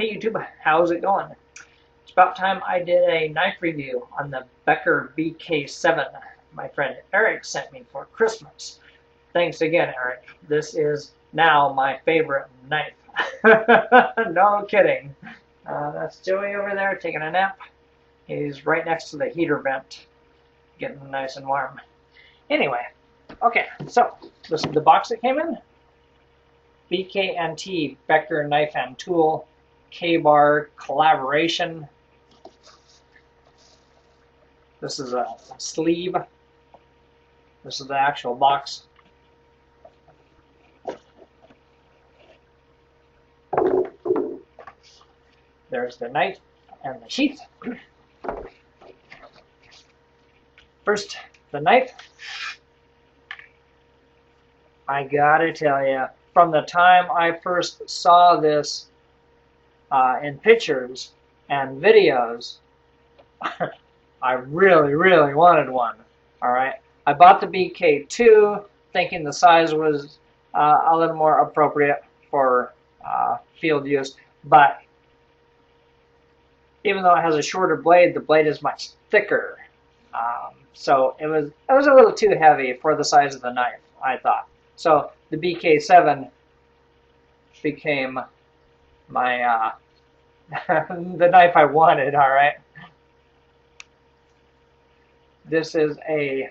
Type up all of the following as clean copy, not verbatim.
Hey YouTube, how's it going? It's about time I did a knife review on the Becker BK7 my friend Eric sent me for Christmas. Thanks again, Eric. This is now my favorite knife. No kidding. That's Joey over there taking a nap. He's right next to the heater vent, getting nice and warm. Anyway, okay, so this is the box it came in. BK&T Becker Knife and Tool K-Bar collaboration. This is a sleeve. This is the actual box. There's the knife and the sheath. First, the knife. I gotta tell you, from the time I first saw this in pictures and videos, I really wanted one. All right, I bought the BK2 thinking the size was a little more appropriate for field use, but even though it has a shorter blade, the blade is much thicker. So it was a little too heavy for the size of the knife, I thought. So the BK7 became my the knife I wanted. All right. This is a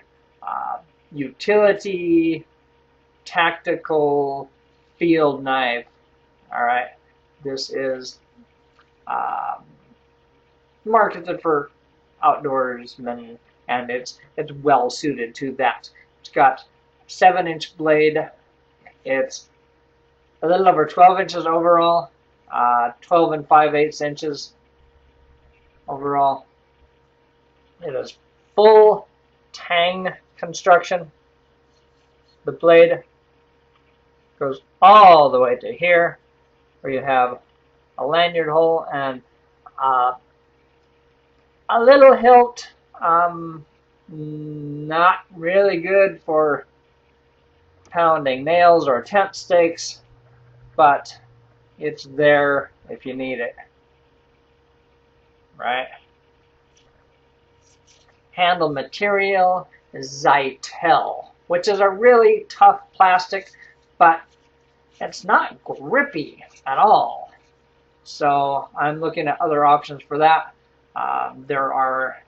utility, tactical field knife. All right. This is marketed for outdoorsmen, and it's well suited to that. It's got 7-inch blade. It's a little over 12 inches overall, 12 and 5/8 inches overall. It is full tang construction. The blade goes all the way to here, where you have a lanyard hole and a little hilt. Not really good for pounding nails or tent stakes, but it's there if you need it, right? Handle material is Zytel, which is a really tough plastic, but it's not grippy at all. So I'm looking at other options for that. There are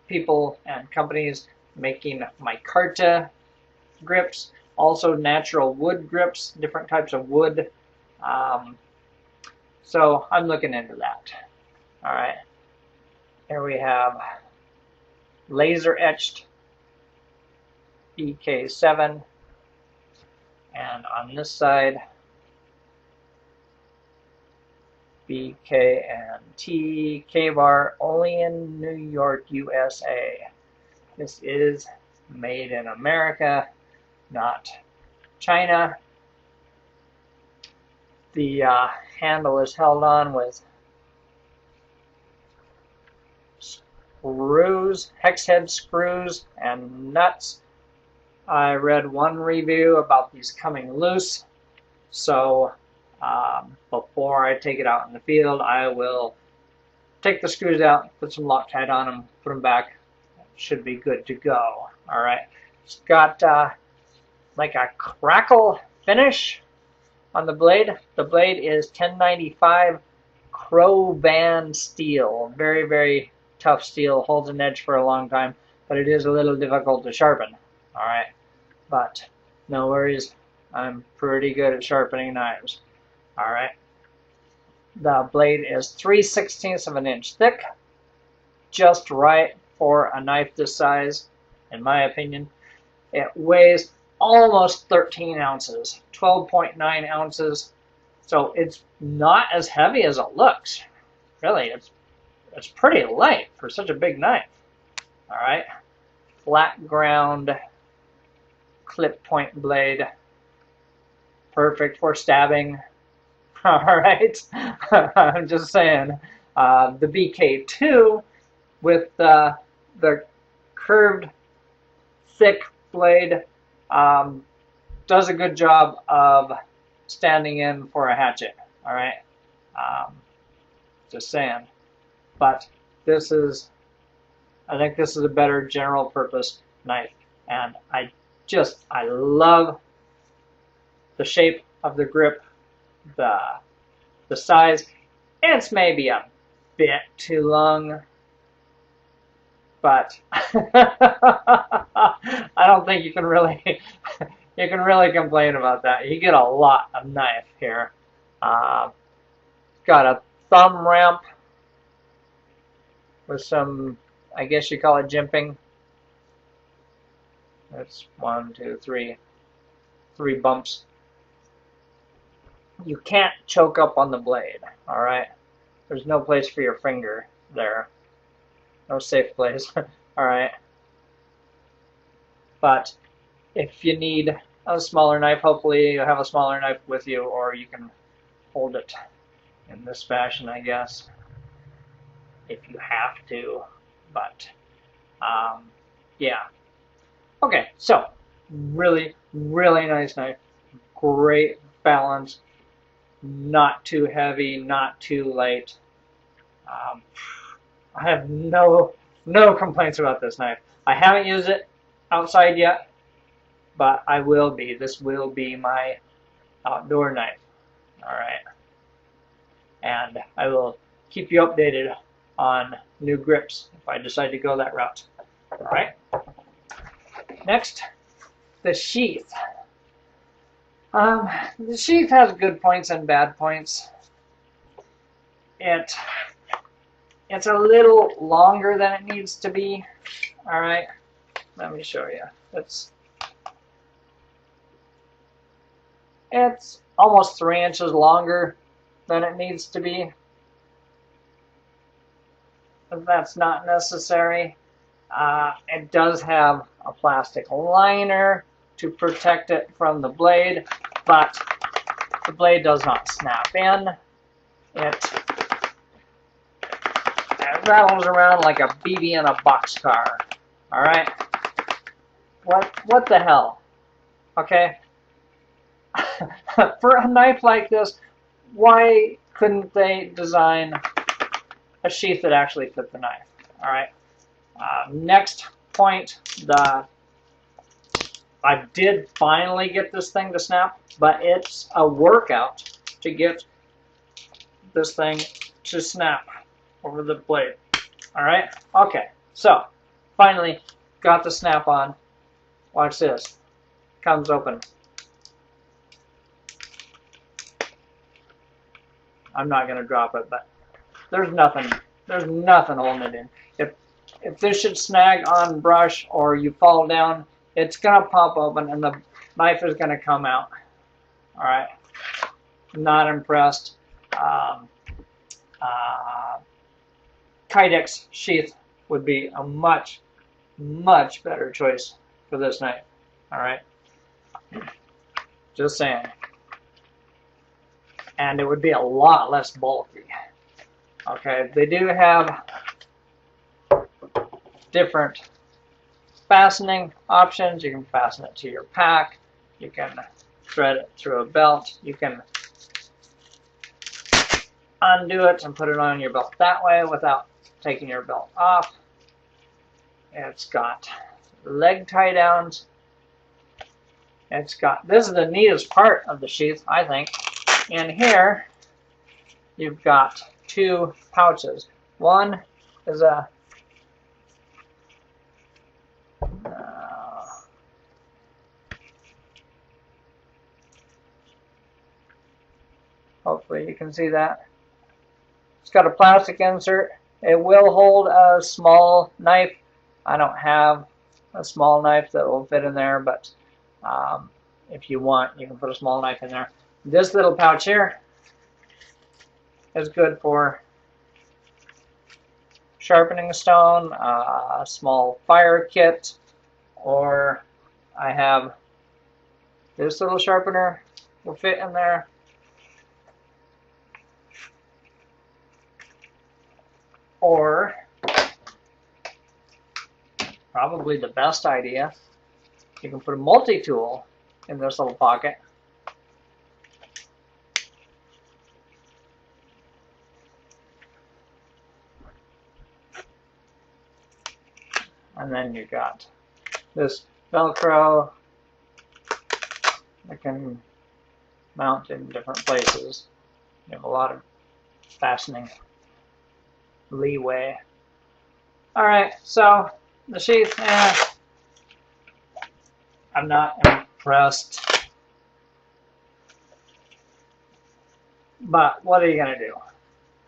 people and companies making micarta grips, also natural wood grips, different types of wood. So I'm looking into that. All right. Here we have laser etched BK7, and on this side BK&T K-Bar, only in New York, USA. This is made in America, not China. The handle is held on with screws, hex head screws, and nuts. I read one review about these coming loose, so before I take it out in the field, I will take the screws out, put some Loctite on them, put them back. Should be good to go. All right. It's got like a crackle finish on the blade. The blade is 1095 Cro-Van steel. Very tough steel. Holds an edge for a long time, but it is a little difficult to sharpen. All right. But no worries. I'm pretty good at sharpening knives. All right. The blade is 3/16 of an inch thick, just right for a knife this size, in my opinion. It weighs almost 13 ounces, 12.9 ounces. So it's not as heavy as it looks. Really, it's pretty light for such a big knife. All right. Flat ground clip point blade, perfect for stabbing. All right, I'm just saying. The BK2 with the curved, thick blade does a good job of standing in for a hatchet. All right, Just saying. But this is, I think this is a better general purpose knife. And I love the shape of the grip, the size. It's maybe a bit too long, but I don't think you can really complain about that. You get a lot of knife here. Got a thumb ramp with some, I guess you call it jimping. That's 1, 2, 3 bumps. You can't choke up on the blade, all right? There's no place for your finger there. No safe place, all right? But if you need a smaller knife, hopefully you have a smaller knife with you, or you can hold it in this fashion, I guess, if you have to. But, yeah. Okay, so really, really nice knife. Great balance. Not too heavy, not too light. I have no complaints about this knife. I haven't used it outside yet, but I will be. This will be my outdoor knife. All right. And I will keep you updated on new grips if I decide to go that route. All right. Next, the sheath. The sheath has good points and bad points. It's a little longer than it needs to be. All right, let me show you. It's almost 3 inches longer than it needs to be. But that's not necessary. It does have a plastic liner to protect it from the blade, but the blade does not snap in. It rattles around like a BB in a boxcar. All right? What the hell? Okay? For a knife like this, why couldn't they design a sheath that actually fit the knife? All right? Next point, I did finally get this thing to snap, but it's a workout to get this thing to snap over the blade. All right? Okay, so finally got the snap on. Watch this. Comes open. I'm not going to drop it, but there's nothing holding it in. If this should snag on brush or you fall down, it's going to pop open and the knife is going to come out. All right? Not impressed. Kydex sheath would be a much better choice for this knife. All right? Just saying. And it would be a lot less bulky. Okay, they do have different fastening options. You can fasten it to your pack. You can thread it through a belt. You can undo it and put it on your belt that way without taking your belt off. It's got leg tie downs. It's got, this is the neatest part of the sheath, I think. In here, you've got 2 pouches. One is a hopefully you can see that. It's got a plastic insert. It will hold a small knife. I don't have a small knife that will fit in there, but if you want, you can put a small knife in there. This little pouch here is good for sharpening a stone, a small fire kit, or I have this little sharpener will fit in there. Or probably the best idea, you can put a multi-tool in this little pocket. then you got this Velcro that can mount in different places. You have a lot of fastening leeway. Alright, so the sheath, I'm not impressed. But what are you going to do?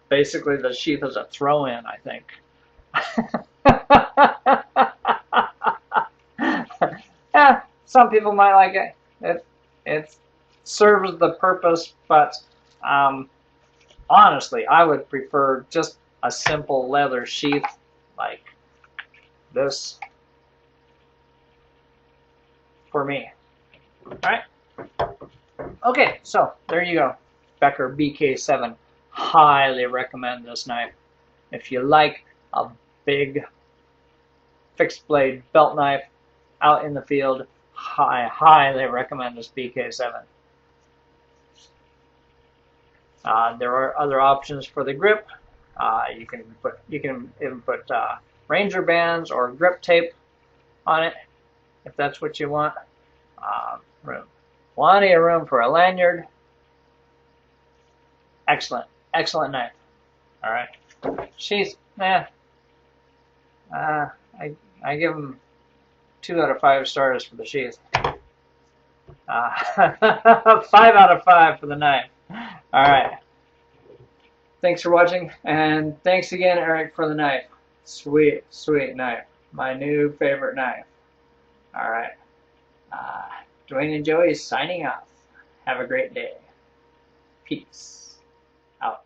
Basically, the sheath is a throw-in, I think. Yeah, some people might like it. It serves the purpose, but honestly, I would prefer just a simple leather sheath like this for me. Alright? Okay, so there you go. Becker BK7. Highly recommend this knife. If you like a big fixed blade belt knife out in the field, I highly recommend this BK7. There are other options for the grip. You can even put Ranger bands or grip tape on it if that's what you want. Plenty of room for a lanyard. Excellent, excellent knife. All right, sheath. I give them 2 out of 5 stars for the sheath. 5 out of 5 for the knife. All right. Thanks for watching, and thanks again, Eric, for the knife. Sweet, sweet knife. My new favorite knife. All right. Duane and Joey signing off. Have a great day. Peace out.